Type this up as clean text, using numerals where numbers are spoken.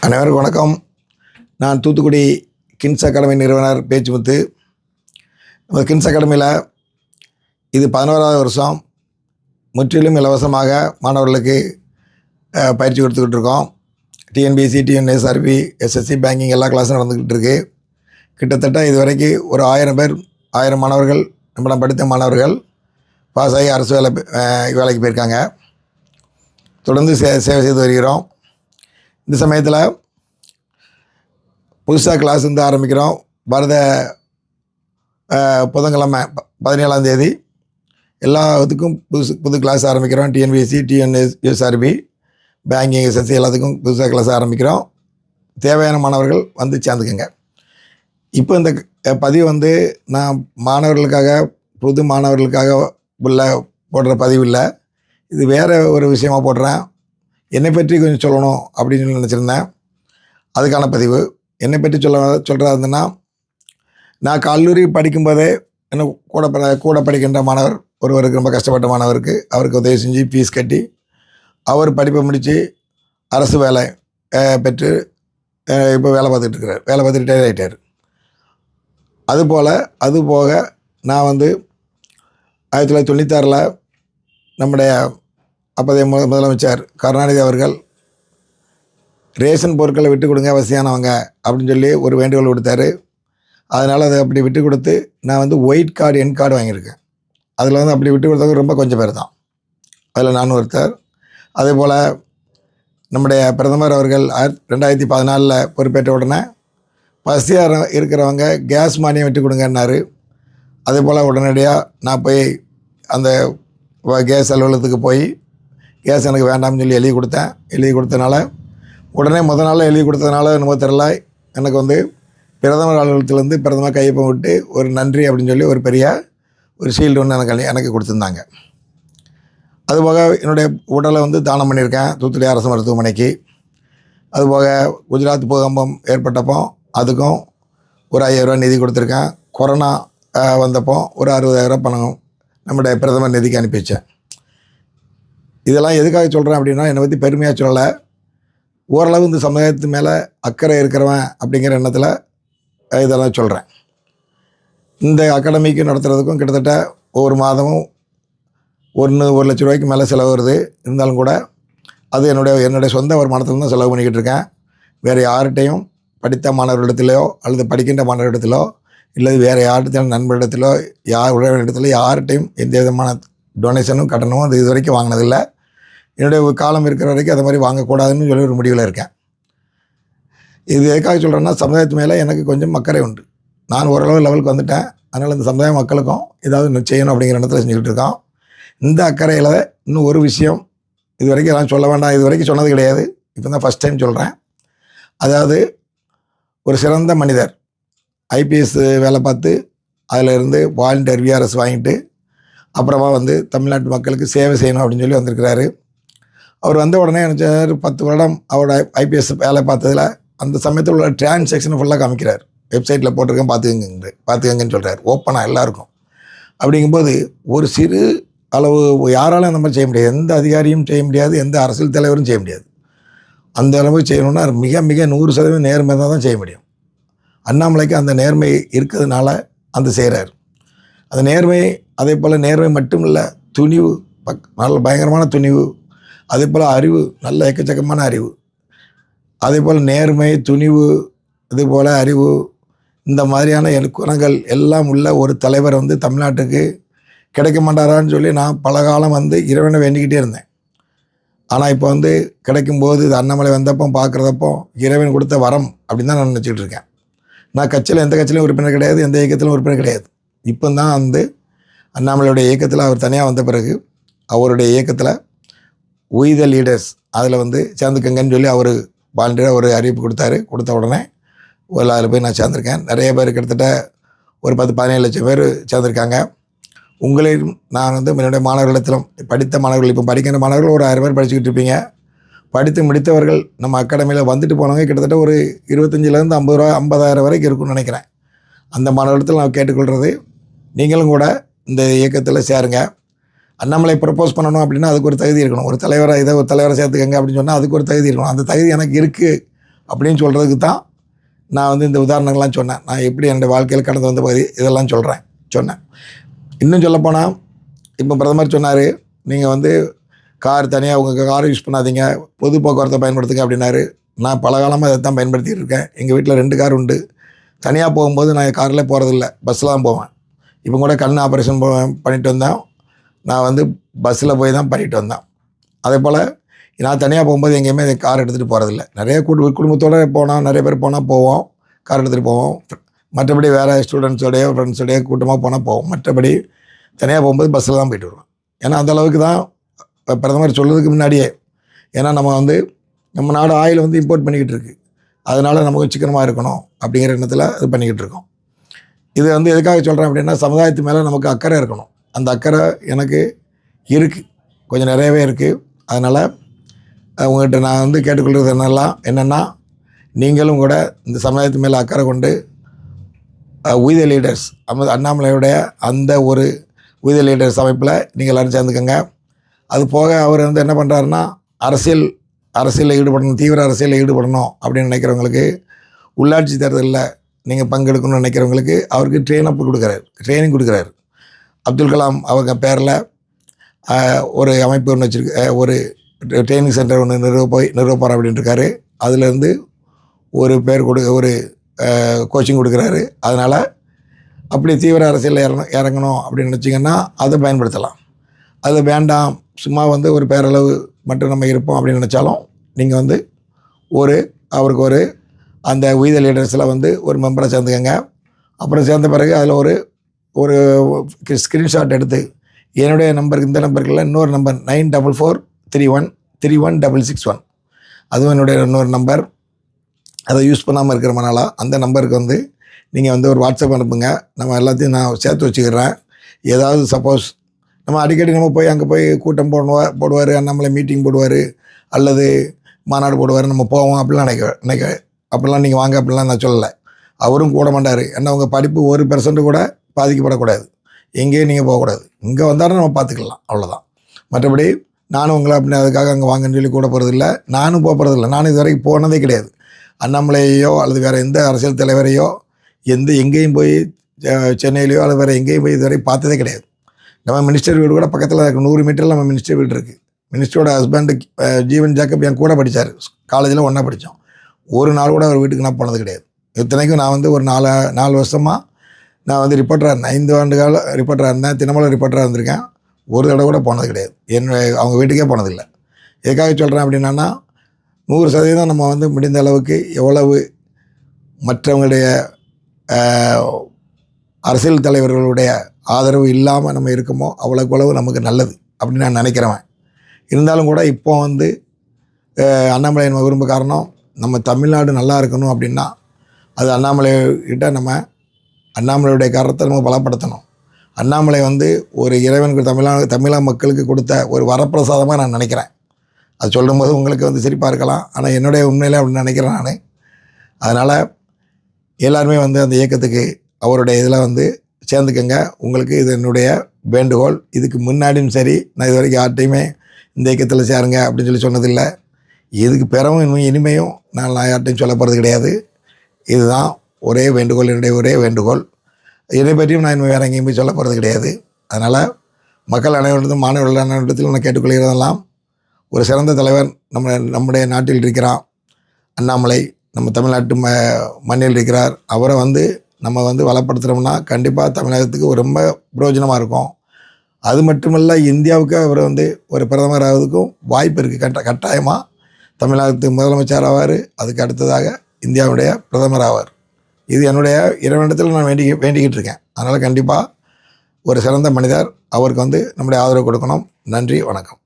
அனைவருக்கும் வணக்கம். நான் தூத்துக்குடி கின்ஸ் அகாடமி நிறுவனர் பேச்சுமுத்து. நம்ம கின்ஸ் அகாடமியில் இது 11வது வருஷம் முற்றிலும் இலவசமாக மாணவர்களுக்கு பயிற்சி கொடுத்துக்கிட்டு இருக்கோம். டிஎன்பிஎஸ்சி, டிஎன்எஸ்ஆர்பி, எஸ்எஸ்சி, பேங்கிங் எல்லா கிளாஸும் நடந்துக்கிட்டு இருக்குது. கிட்டத்தட்ட இது வரைக்கும் ஒரு 1000 மாணவர்கள், நம்மள படித்த மாணவர்கள் பாஸ் ஆகி அரசு வேலைக்கு போயிருக்காங்க. தொடர்ந்து சேவை செய்து வருகிறோம். இந்த சமயத்தில் புதுசாக கிளாஸ் வந்து ஆரம்பிக்கிறோம். வரத புதன்கிழமை 17ஆம் தேதி எல்லாத்துக்கும் புது கிளாஸ் ஆரம்பிக்கிறோம். டிஎன்பிஎஸ்சி, டிஎன்எஸ்ஆர்பி, பேங்கிங், எஸ்எஸ்சி எல்லாத்துக்கும் புதுசாக கிளாஸ் ஆரம்பிக்கிறோம். தேவையான மாணவர்கள் வந்து சேர்ந்துக்குங்க. இப்போ இந்த பதிவு வந்து நான் புது மாணவர்களுக்காக போடுற பதிவு இல்லை. இது வேறு ஒரு விஷயமாக போடுறேன். என்னை பற்றி கொஞ்சம் சொல்லணும் அப்படின்னு நினச்சிருந்தேன். அதுக்கான பதிவு. என்னை பற்றி சொல்கிறதா இருந்ததுன்னா, நான் கல்லூரி படிக்கும்போதே என்ன கூட படிக்கின்ற மாணவர் ஒருவருக்கு, ரொம்ப கஷ்டப்பட்ட மாணவருக்கு, அவருக்கு உதவி செஞ்சு ஃபீஸ் கட்டி அவர் படிப்பை முடித்து அரசு வேலை பெற்று இப்போ வேலை பார்த்துட்டு ரிட்டையர் ஆகிட்டார். அதுபோக நான் வந்து 1996 நம்முடைய அப்போதைய முதலமைச்சர் கருணாநிதி அவர்கள் ரேஷன் பொருட்களை விட்டு கொடுங்க வசதியானவங்க அப்படின்னு சொல்லி ஒரு வேண்டுகோள் கொடுத்தாரு. அதனால் அதை அப்படி விட்டு கொடுத்து நான் வந்து ஒயிட் கார்டு, என் கார்டு வாங்கியிருக்கேன். அதில் வந்து அப்படி விட்டு கொடுத்தவங்க ரொம்ப கொஞ்சம் பேர் தான். அதில் நானும் ஒருத்தர். அதே போல் நம்முடைய பிரதமர் அவர்கள் 2014 பொறுப்பேற்ற உடனே பசியாக இருக்கிறவங்க கேஸ் மானியம் விட்டு கொடுங்கன்னாரு. அதே போல் உடனடியாக நான் போய் அந்த கேஸ் அலுவலகத்துக்கு போய் கேஸ் எனக்கு வேண்டாம்னு சொல்லி எழுதி கொடுத்தனால உடனே முதல் நாளில் எழுதி கொடுத்ததுனால என்னமோ தெரியல, எனக்கு வந்து பிரதமர் அலுவலகத்துலேருந்து பிரதமர் கையொப்பம் விட்டு ஒரு நன்றி அப்படின்னு சொல்லி ஒரு பெரிய ஷீல்டு ஒன்று எனக்கு கொடுத்துருந்தாங்க. அதுபோக என்னுடைய உடலை வந்து தானம் பண்ணியிருக்கேன் தூத்துக்குடி அரசு மருத்துவமனைக்கு. அதுபோக குஜராத் பூகம்பம் ஏற்பட்டப்போ அதுக்கும் ஒரு 5000 ரூபா நிதி கொடுத்துருக்கேன். கொரோனா வந்தப்போ ஒரு 60,000 பணம் நம்முடைய பிரதமர் நிதிக்கு அனுப்பி வச்சேன். இதெல்லாம் எதுக்காக சொல்கிறேன் அப்படின்னா, என்னை பற்றி பெருமையாக சொல்லலை, ஓரளவு இந்த சமுதாயத்து மேலே அக்கறை இருக்கிறவன் அப்படிங்கிற எண்ணத்தில் இதெல்லாம் சொல்கிறேன். இந்த அகாடமிக்கு நடத்துகிறதுக்கும் கிட்டத்தட்ட ஒவ்வொரு மாதமும் 1 லட்ச ரூபாய்க்கு மேலே செலவு வருது. இருந்தாலும் கூட அது என்னுடைய சொந்த வருமானத்தில் தான் செலவு பண்ணிக்கிட்டு இருக்கேன். வேறு யார்கிட்டையும் படித்த மாணவர்களிடத்திலோ அல்லது படிக்கின்ற மாணவர்களிடத்திலோ இல்லை வேறு யார்கிட்டையும் நண்பரிடத்திலோ உறவினரிடத்திலோ யார்கிட்டையும் எந்த விதமான டொனேஷனும் கட்டணமும் அது இது வரைக்கும் வாங்கினதில்லை. என்னுடைய காலம் இருக்கிற வரைக்கும் அது மாதிரி வாங்கக்கூடாதுன்னு சொல்லி ஒரு முடிவில் இருக்கேன். இது எதுக்காக சொல்கிறேன்னா, சமுதாயத்து மேலே எனக்கு கொஞ்சம் அக்கறை உண்டு. நான் ஓரளவு லெவலுக்கு வந்துட்டேன். அதனால் இந்த சமுதாய மக்களுக்கும் ஏதாவது செய்யணும் அப்படிங்கிற இடத்துல செஞ்சுக்கிட்டு இருக்கோம். இந்த அக்கறையில் இன்னும் ஒரு விஷயம் இது வரைக்கும் நான் சொல்ல வேண்டாம், இது வரைக்கும் சொன்னது கிடையாது, இப்போ தான் ஃபஸ்ட் டைம் சொல்கிறேன். அதாவது ஒரு சிறந்த மனிதர் ஐபிஎஸ் வேலை பார்த்து அதில் இருந்து வாலண்டியர் விஆர்எஸ் வாங்கிட்டு அப்புறமா வந்து தமிழ்நாட்டு மக்களுக்கு சேவை செய்யணும் அப்படின்னு சொல்லி வந்திருக்கிறாரு. அவர் வந்த உடனே எனக்கு 10 வருடம் அவரோட ஐபிஎஸ் வேலை பார்த்ததில் அந்த சமயத்தில் உள்ள டிரான்சாக்ஷனை ஃபுல்லாக காமிக்கிறார். வெப்சைட்டில் போட்டிருக்கேன், பார்த்துக்கங்கன்னு சொல்கிறார் ஓப்பனாக எல்லாருக்கும். அப்படிங்கும்போது ஒரு சிறு அளவு யாராலும் அந்த மாதிரி செய்ய முடியாது, எந்த அதிகாரியும் செய்ய முடியாது, எந்த அரசியல் தலைவரும் செய்ய முடியாது. அந்த அளவுக்கு செய்யணுன்னா மிக மிக 100% நேர்மை தான் செய்ய முடியும். அண்ணாமலைக்கு அந்த நேர்மை இருக்கிறதுனால அந்த செய்கிறார். அந்த நேர்மை, அதே போல் நேர்மை மட்டும் இல்லை, துணிவு, நல்ல பயங்கரமான துணிவு, அதே போல் அறிவு, நல்ல எக்கச்சக்கமான அறிவு, அதே போல் நேர்மை, துணிவு, அதே போல் அறிவு, இந்த மாதிரியான குணங்கள் எல்லாம் உள்ள ஒரு தலைவர் வந்து தமிழ்நாட்டுக்கு கிடைக்க மாட்டாரான்னு சொல்லி நான் பல காலம் வந்து இறைவனை வேண்டிக்கிட்டே இருந்தேன். ஆனால் இப்போ வந்து கிடைக்கும்போது இது அண்ணாமலை வந்தப்போ பார்க்குறதப்போ இறைவன் கொடுத்த வரம் அப்படின்னு தான் நான் நினச்சிக்கிட்டு இருக்கேன். நான் எந்த கட்சியிலும் உறுப்பினர் கிடையாது, எந்த இயக்கத்திலும் உறுப்பினர் கிடையாது. இப்போ தான் வந்து அண்ணாமலையுடைய இயக்கத்தில் அவர் தனியாக வந்த பிறகு அவருடைய இயக்கத்தில் We the Leaders அதில் வந்து சேர்ந்துக்கங்கன்னு சொல்லி அவர் வாலண்டியராக ஒரு அறிவிப்பு கொடுத்த உடனே அதில் போய் நான் சேர்ந்துருக்கேன். நிறைய பேர் கிட்டத்தட்ட ஒரு 10-17 லட்சம் பேர் சேர்ந்துருக்காங்க. உங்களையும் நான் வந்து என்னுடைய மாணவர்களிடத்திலும் படித்த மாணவர்கள், இப்போ படிக்கிற மாணவர்கள் ஒரு 1000 பேர் படிச்சுக்கிட்டு இருப்பீங்க. படித்து முடித்தவர்கள் நம்ம அகாடமியில் வந்துட்டு போனவங்க கிட்டத்தட்ட ஒரு 25,000 50,000 வரைக்கும் இருக்குன்னு நினைக்கிறேன். அந்த மாணவர்களிடத்தில் நான் கேட்டுக்கொள்கிறது, நீங்களும் கூட இந்த இயக்கத்தில் சேருங்க. அண்ணாமலை ப்ரப்போஸ் பண்ணணும் அப்படின்னா அதுக்கு ஒரு தகுதி இருக்கணும். ஒரு தலைவரை சேர்த்துக்கங்க அப்படின்னு சொன்னால் அதுக்கு ஒரு தகுதி இருக்கணும். அந்த தகுதி எனக்கு இருக்குது அப்படின்னு சொல்கிறதுக்கு தான் நான் வந்து இந்த உதாரணங்கள்லாம் சொன்னேன். நான் எப்படி என்னுடைய வாழ்க்கையில் கடந்து வந்த பகுதி இதெல்லாம் சொன்னேன். இன்னும் சொல்லப்போனால் இப்போ பிரதமர் சொன்னார், நீங்கள் வந்து கார் தனியாக உங்கள் காரை யூஸ் பண்ணாதீங்க, பொது போக்குவரத்தை பயன்படுத்துங்க அப்படின்னாரு. நான் பல காலமாக அதை தான் பயன்படுத்திகிட்டு இருக்கேன். எங்கள் வீட்டில் 2 கார் உண்டு. தனியாக போகும்போது நான் காரில் போகிறதில்ல, பஸ்ஸில் தான் போவேன். இப்போ கூட கண் ஆப்ரேஷன் பண்ணிட்டு வந்தேன். நான் வந்து பஸ்ஸில் போய் தான் பண்ணிட்டு வந்தேன். அதே போல் நான் தனியாக போகும்போது எங்கேயுமே கார் எடுத்துகிட்டு போகிறதில்ல. நிறைய குடும்பத்தோடு போனால், நிறைய பேர் போனால் போவோம், கார் எடுத்துகிட்டு போவோம். மற்றபடி வேறு ஸ்டூடெண்ட்ஸோடையோ ஃப்ரெண்ட்ஸோடையோ கூட்டமாக போனால் போவோம். மற்றபடி தனியாக போகும்போது பஸ்ஸில் தான் போய்ட்டு வருவேன். ஏன்னா அந்தளவுக்கு தான் பிரதமர் சொல்கிறதுக்கு முன்னாடியே, ஏன்னா நம்ம நாடு ஆயில் வந்து இம்போர்ட் பண்ணிக்கிட்டு இருக்குது. அதனால் நமக்கு சிக்கனமாக இருக்கணும் அப்படிங்கிற எண்ணத்தில் இது பண்ணிக்கிட்டு இருக்கோம். இது வந்து எதுக்காக சொல்கிறேன் அப்படின்னா, சமுதாயத்து மேலே நமக்கு அக்கறை இருக்கணும். அந்த அக்கறை எனக்கு இருக்குது, கொஞ்சம் நிறையவே இருக்குது. அதனால் உங்கள்கிட்ட நான் வந்து கேட்டுக்கொள்கிறது என்னென்னா, நீங்களும் கூட இந்த சமுதாயத்து மேலே அக்கறை கொண்டு we the லீடர்ஸ் அண்ணாமலையுடைய அந்த ஒரு we the லீடர்ஸ் அமைப்பில் நீங்கள் எல்லோரும் சேர்ந்துக்கங்க. அது போக அவர் வந்து என்ன பண்ணுறாருன்னா, அரசியலில் ஈடுபடணும், தீவிர அரசியலில் ஈடுபடணும் அப்படின்னு நினைக்கிறவங்களுக்கு, உள்ளாட்சி தேர்தலில் நீங்கள் பங்கெடுக்கணும்னு நினைக்கிறவங்களுக்கு அவருக்கு ட்ரைனிங் கொடுக்குறாரு. அப்துல் கலாம் அவங்க பேரில் ஒரு அமைப்பு ஒன்று வச்சுருக்கு, ஒரு ட்ரைனிங் சென்டர் ஒன்று நிறுவப்போகிறேன் அப்படின்ட்டு இருக்காரு. அதுலேருந்து ஒரு ஒரு கோச்சிங் கொடுக்குறாரு. அதனால் அப்படி தீவிர அரசியலில் இறங்கணும் அப்படின்னு நினச்சிங்கன்னா அதை பயன்படுத்தலாம். அது வேண்டாம், சும்மா வந்து ஒரு பேரளவு மட்டும் நம்ம இருப்போம் அப்படின்னு நினச்சாலும் நீங்கள் வந்து அவருக்கு ஒரு அந்த we the லீடர்ஸில் வந்து ஒரு மெம்பரை சேர்ந்துக்கங்க. அப்புறம் சேர்ந்த பிறகு அதில் ஒரு ஸ்க்ரீன்ஷாட் எடுத்து என்னுடைய நம்பருக்கு, இந்த நம்பருக்குள்ள இன்னொரு நம்பர் 9443131661, அதுவும் என்னுடைய இன்னொரு நம்பர். அதை யூஸ் பண்ணாமல் இருக்கிறதுனால அந்த நம்பருக்கு வந்து நீங்கள் வந்து ஒரு வாட்ஸ்அப் அனுப்புங்க. நம்ம எல்லாத்தையும் நான் சேர்த்து வச்சுக்கிறேன். ஏதாவது சப்போஸ் நம்ம அடிக்கடி நம்ம போய் அங்கே போய் கூட்டம் போடுவார், அண்ணாமலை மீட்டிங் போடுவார், அல்லது மாநாடு போடுவார், நம்ம போவோம் அப்படிலாம் நினைக்க அப்படிலாம் நீங்கள் வாங்க அப்படிலாம் நான் சொல்லலை. அவரும் கூட மாட்டார். ஏன்னா உங்கள் படிப்பு 1% கூட பாதிக்கப்படக்கூடாது. எங்கேயும் நீங்கள் போகக்கூடாது. இங்கே வந்தாலும் நம்ம பார்த்துக்கலாம், அவ்வளோதான். மற்றபடி நானும் உங்களை அப்படின்னு அதுக்காக அங்கே வாங்கன்னு சொல்லி கூட போகிறதில்ல, நானும் போகிறதில்ல. நானும் இது வரைக்கும் போனதே கிடையாது. அண்ணாமலையோ அல்லது வேறு எந்த அரசியல் தலைவரையோ எங்கேயும் போய் சென்னையிலையோ அல்லது வேறு எங்கேயும் போய் இதுவரை பார்த்ததே கிடையாது. நம்ம மினிஸ்டர் வீடு கூட பக்கத்தில் இருக்குது, 100 மீட்டரில் நம்ம மினிஸ்டர் வீடு இருக்குது. மினிஸ்டரோட ஹஸ்பண்டு ஜீவன் ஜேக்கப் என் கூட படித்தார், காலேஜில் ஒன்றா படித்தோம். ஒரு நாள் கூட அவர் வீட்டுக்கு நான் போனது கிடையாது. இத்தனைக்கும் நான் வந்து ஒரு 4 வருஷமாக நான் வந்து ரிப்போர்ட்டராக இருந்தேன். 5 ஆண்டு கால ரிப்போர்ட்டராக இருந்தேன், தினமலர் ரிப்போர்ட்டராக இருந்திருக்கேன். ஒரு தடவை கூட போனது கிடையாது, அவங்க வீட்டுக்கே போனதில்லை. எதுக்காக சொல்கிறேன் அப்படின்னா, 100% நம்ம வந்து முடிந்த அளவுக்கு எவ்வளவு மற்றவங்களுடைய அரசியல் தலைவர்களுடைய ஆதரவு இல்லாமல் நம்ம இருக்கோமோ அவ்வளவு நமக்கு நல்லது அப்படின்னு நான் நினைக்கிறவன். இருந்தாலும் கூட இப்போ வந்து அண்ணாமலை நம்ம விரும்ப காரணம், நம்ம தமிழ்நாடு நல்லா இருக்கணும் அப்படின்னா அது அண்ணாமலைகிட்ட நம்ம அண்ணாமலையுடைய காரணத்தை நம்ம பலப்படுத்தணும். அண்ணாமலை வந்து ஒரு இறைவனுக்கு தமிழக மக்களுக்கு கொடுத்த ஒரு வரப்பிரசாதமாக நான் நினைக்கிறேன். அது சொல்லும்போது உங்களுக்கு வந்து சிரிப்பாக இருக்கலாம், ஆனால் என்னுடைய உண்மையிலே அப்படின்னு நினைக்கிறேன் நான். அதனால் எல்லாருமே வந்து அந்த இயக்கத்துக்கு அவருடைய இதில் வந்து சேர்ந்துக்கங்க. உங்களுக்கு இது என்னுடைய வேண்டுகோள். இதுக்கு முன்னாடியும் சரி, நான் இது வரைக்கும் யார்ட்டையுமே இந்த இயக்கத்தில் சேருங்க அப்படின்னு சொல்லி சொன்னதில்லை. இதுக்கு பிறவும் இனிமையும் நான் யார்ட்டையும் சொல்ல போகிறது கிடையாது. இதுதான் ஒரே வேண்டுகோள், என்னுடைய ஒரே வேண்டுகோள். இதை பற்றியும் நான் வேறு எங்கேயும் போய் சொல்ல போகிறது கிடையாது. அதனால் மக்கள் அனைவரிடத்தும், மாணவர்கள் அனைவரிடத்திலும் நான் கேட்டுக்கொள்கிறதெல்லாம், ஒரு சிறந்த தலைவர் நம்முடைய நாட்டில் இருக்கிறான் அண்ணாமலை, நம்ம தமிழ்நாட்டு மண்ணில் இருக்கிறார். அவரை வந்து நம்ம வந்து வளப்படுத்துகிறோம்னா கண்டிப்பாக தமிழகத்துக்கு ரொம்ப பிரயோஜனமாக இருக்கும். அது மட்டுமல்ல, இந்தியாவுக்கு அவர் வந்து ஒரு பிரதமர் ஆகிறதுக்கும் வாய்ப்பு இருக்குது. கட்டாயமாக தமிழகத்துக்கு முதலமைச்சர் ஆவார், அதுக்கு அடுத்ததாக இந்தியாவுடைய பிரதமர் ஆவார். இது என்னுடைய இறைவனிடத்தில் நான் வேண்டிக்கிட்டு இருக்கேன். அதனால் கண்டிப்பாக ஒரு சிறந்த மனிதர், அவருக்கு வந்து நம்முடைய ஆதரவு கொடுக்கணும். நன்றி, வணக்கம்.